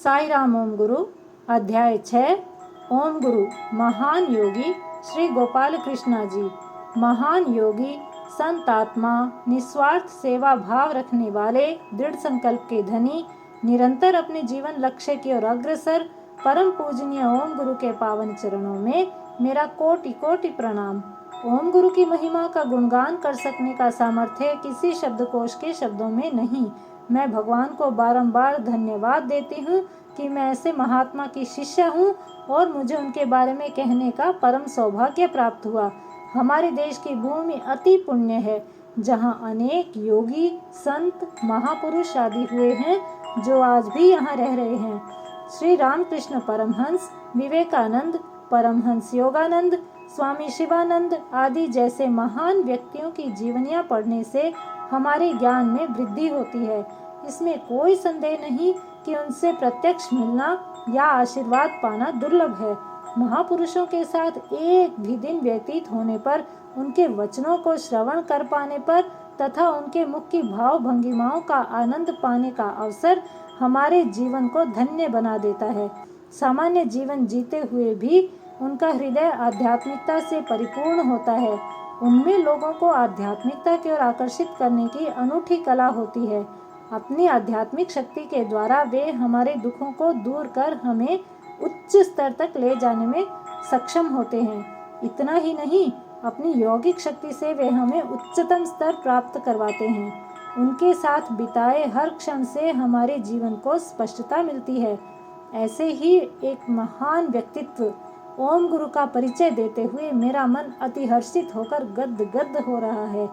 साई राम ओम गुरु। अध्याय 6। ओम गुरु। महान योगी श्री गोपाल कृष्णा जी। महान योगी, संत आत्मा, निस्वार्थ सेवा भाव रखने वाले, दृढ़ संकल्प के धनी, निरंतर अपने जीवन लक्ष्य की ओर अग्रसर, परम पूजनीय ओम गुरु के पावन चरणों में मेरा कोटि कोटि प्रणाम। ओम गुरु की महिमा का गुणगान कर सकने का सामर्थ्य किसी शब्दकोश के शब्दों में नहीं। मैं भगवान को बारंबार धन्यवाद देती हूँ कि मैं ऐसे महात्मा की शिष्य हूँ और मुझे उनके बारे में कहने का परम सौभाग्य प्राप्त हुआ। हमारे देश की भूमि अति पुण्य है, जहाँ अनेक योगी, संत, महापुरुष आदि हुए हैं जो आज भी यहाँ रह रहे हैं। श्री रामकृष्ण परमहंस, विवेकानंद, परमहंस योगानंद, स्वामी शिवानंद आदि जैसे महान व्यक्तियों की जीवनियाँ पढ़ने से हमारे ज्ञान में वृद्धि होती है। इसमें कोई संदेह नहीं कि उनसे प्रत्यक्ष मिलना या आशीर्वाद पाना दुर्लभ है। महापुरुषों के साथ एक भी दिन व्यतीत होने पर, उनके वचनों को श्रवण कर पाने पर तथा उनके मुख की भाव भंगिमाओं का आनंद पाने का अवसर हमारे जीवन को धन्य बना देता है। सामान्य जीवन जीते हुए भी उनका हृदय आध्यात्मिकता से परिपूर्ण होता है। उनमें लोगों को आध्यात्मिकता की ओर आकर्षित करने की अनूठी कला होती है। अपनी आध्यात्मिक शक्ति के द्वारा वे हमारे दुखों को दूर कर हमें उच्च स्तर तक ले जाने में सक्षम होते हैं। इतना ही नहीं, अपनी यौगिक शक्ति से वे हमें उच्चतम स्तर प्राप्त करवाते हैं। उनके साथ बिताए हर क्षण से हमारे जीवन को स्पष्टता मिलती है। ऐसे ही एक महान व्यक्तित्व ओम गुरु का परिचय देते हुए मेरा मन अति हर्षित होकर गद गद हो रहा है।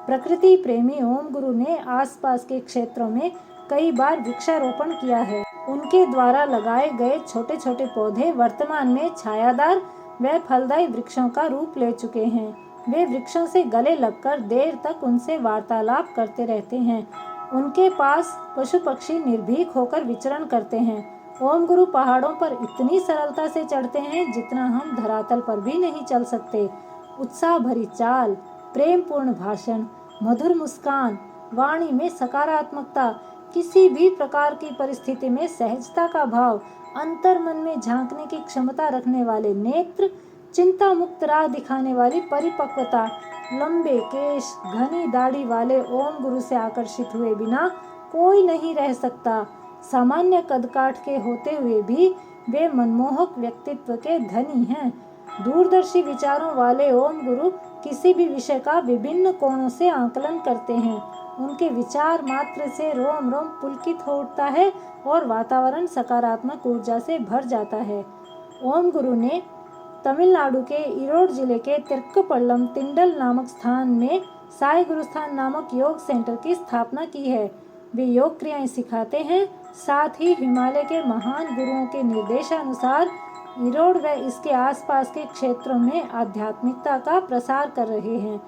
प्रकृति प्रेमी ओम गुरु ने आसपास के क्षेत्रों में कई बार वृक्षारोपण किया है। उनके द्वारा लगाए गए छोटे छोटे पौधे वर्तमान में छायादार व फलदायी वृक्षों का रूप ले चुके हैं। वे वृक्षों से गले लगकर देर तक उनसे वार्तालाप करते रहते हैं। उनके पास पशु पक्षी निर्भीक होकर विचरण करते हैं। ओम गुरु पहाड़ों पर इतनी सरलता से चढ़ते हैं जितना हम धरातल पर भी नहीं चल सकते। उत्साह भरी चाल, प्रेम पूर्ण भाषण, मधुर मुस्कान, वाणी में सकारात्मकता, किसी भी प्रकार की परिस्थिति में सहजता का भाव, अंतर मन में झांकने की क्षमता रखने वाले नेत्र, चिंता मुक्त राह दिखाने वाली परिपक्वता, लंबे केश, घनी दाढ़ी वाले ओम गुरु से आकर्षित हुए बिना कोई नहीं रह सकता। सामान्य कदकाठ के होते हुए भी वे मनमोहक व्यक्तित्व के धनी हैं। दूरदर्शी विचारों वाले ओम गुरु किसी भी विषय का विभिन्न कोणों से आकलन करते हैं। उनके विचार मात्र से रोम रोम पुलकित हो उठता है और वातावरण सकारात्मक ऊर्जा से भर जाता है। ओम गुरु ने तमिलनाडु के ईरोड जिले के तिरुक्कपल्लम तिंडल नामक स्थान में साई गुरुस्थान नामक योग सेंटर की स्थापना की है। वे योग क्रियाएं सिखाते हैं, साथ ही हिमालय के महान गुरुओं के निर्देशानुसार ईरोड व इसके आसपास के क्षेत्रों में आध्यात्मिकता का प्रसार कर रहे हैं।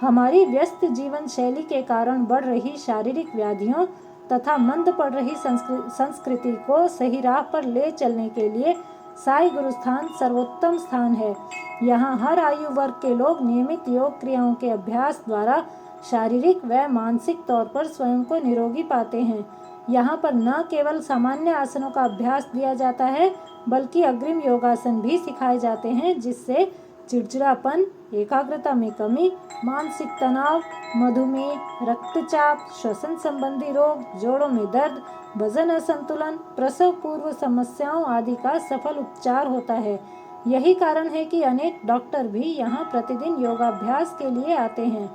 हमारी व्यस्त जीवन शैली के कारण बढ़ रही शारीरिक व्याधियों तथा मंद पड़ रही संस्कृति को सही राह पर ले चलने के लिए साई गुरुस्थान सर्वोत्तम स्थान है। यहाँ हर आयु वर्ग के लोग नियमित योग क्रियाओं के अभ्यास द्वारा शारीरिक व मानसिक तौर पर स्वयं को निरोगी पाते हैं। यहाँ पर न केवल सामान्य आसनों का अभ्यास दिया जाता है, बल्कि अग्रिम योगासन भी सिखाए जाते हैं, जिससे चिड़चिड़ापन, एकाग्रता में कमी, मानसिक तनाव, मधुमेह, रक्तचाप, श्वसन संबंधी रोग, जोड़ों में दर्द, वजन असंतुलन, प्रसव पूर्व समस्याओं आदि का सफल उपचार होता है। यही कारण है कि अनेक डॉक्टर भी यहाँ प्रतिदिन योगाभ्यास के लिए आते हैं।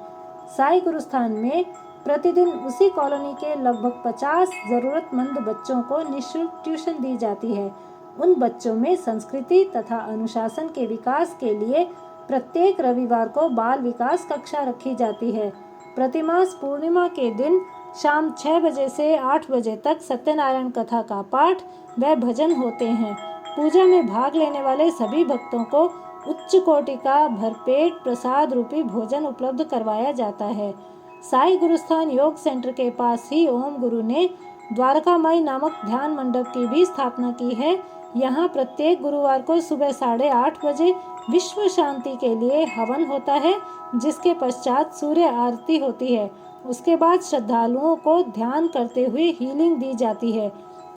साई गुरुस्थान में प्रतिदिन उसी कॉलोनी के लगभग 50 जरूरतमंद बच्चों को निःशुल्क ट्यूशन दी जाती है। उन बच्चों में संस्कृति तथा अनुशासन के विकास के लिए प्रत्येक रविवार को बाल विकास कक्षा रखी जाती है। प्रतिमास पूर्णिमा के दिन शाम 6 बजे से 8 बजे तक सत्यनारायण कथा का पाठ व भजन होते हैं। पूजा में भाग लेने वाले सभी भक्तों को उच्च कोटि का भरपेट प्रसाद रूपी भोजन उपलब्ध करवाया जाता है। साई गुरुस्थान योग सेंटर के पास ही ओम गुरु ने द्वारकामाई नामक ध्यान मंडप की भी स्थापना की है। यहाँ प्रत्येक गुरुवार को सुबह 8:30 बजे विश्व शांति के लिए हवन होता है, जिसके पश्चात सूर्य आरती होती है। उसके बाद श्रद्धालुओं को ध्यान करते हुए हीलिंग दी जाती है।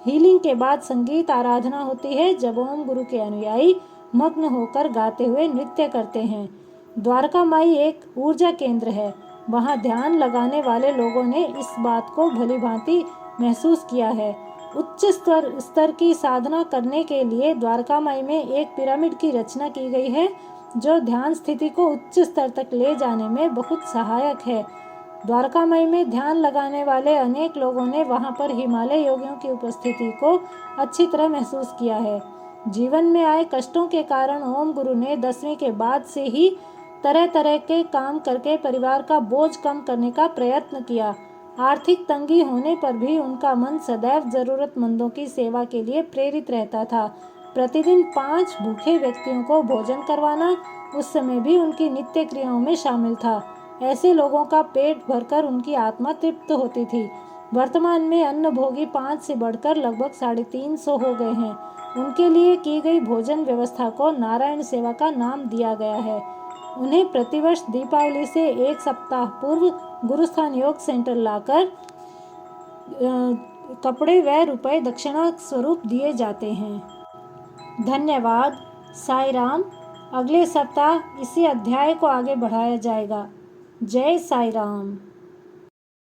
हीलिंग के बाद संगीत आराधना होती है, जब ओम गुरु के अनुयायी मग्न होकर गाते हुए नृत्य करते हैं। द्वारका माई एक ऊर्जा केंद्र है। वहाँ ध्यान लगाने वाले लोगों ने इस बात को भलीभांति महसूस किया है। उच्च स्तर की साधना करने के लिए द्वारका माई में एक पिरामिड की रचना की गई है, जो ध्यान स्थिति को उच्च स्तर तक ले जाने में बहुत सहायक है। द्वारका माई में ध्यान लगाने वाले अनेक लोगों ने वहां पर हिमालय योगियों की उपस्थिति को अच्छी तरह महसूस किया है। जीवन में आए कष्टों के कारण ओम गुरु ने 10वीं के बाद से ही तरह तरह के काम करके परिवार का बोझ कम करने का प्रयत्न किया। आर्थिक तंगी होने पर भी उनका मन सदैव जरूरतमंदों की सेवा के लिए प्रेरित रहता था। प्रतिदिन 5 भूखे व्यक्तियों को भोजन करवाना उस समय भी उनकी नित्य क्रियाओं में शामिल था। ऐसे लोगों का पेट भरकर उनकी आत्मा तृप्त होती थी। वर्तमान में अन्न भोगी 5 से बढ़कर लगभग 350 हो गए हैं। उनके लिए की गई भोजन व्यवस्था को नारायण सेवा का नाम दिया गया है। उन्हें प्रतिवर्ष दीपावली से 1 सप्ताह पूर्व गुरुस्थान योग सेंटर लाकर कपड़े व रुपए दक्षिणा स्वरूप दिए जाते हैं। धन्यवाद। साई राम। अगले सप्ताह इसी अध्याय को आगे बढ़ाया जाएगा। जय साई राम।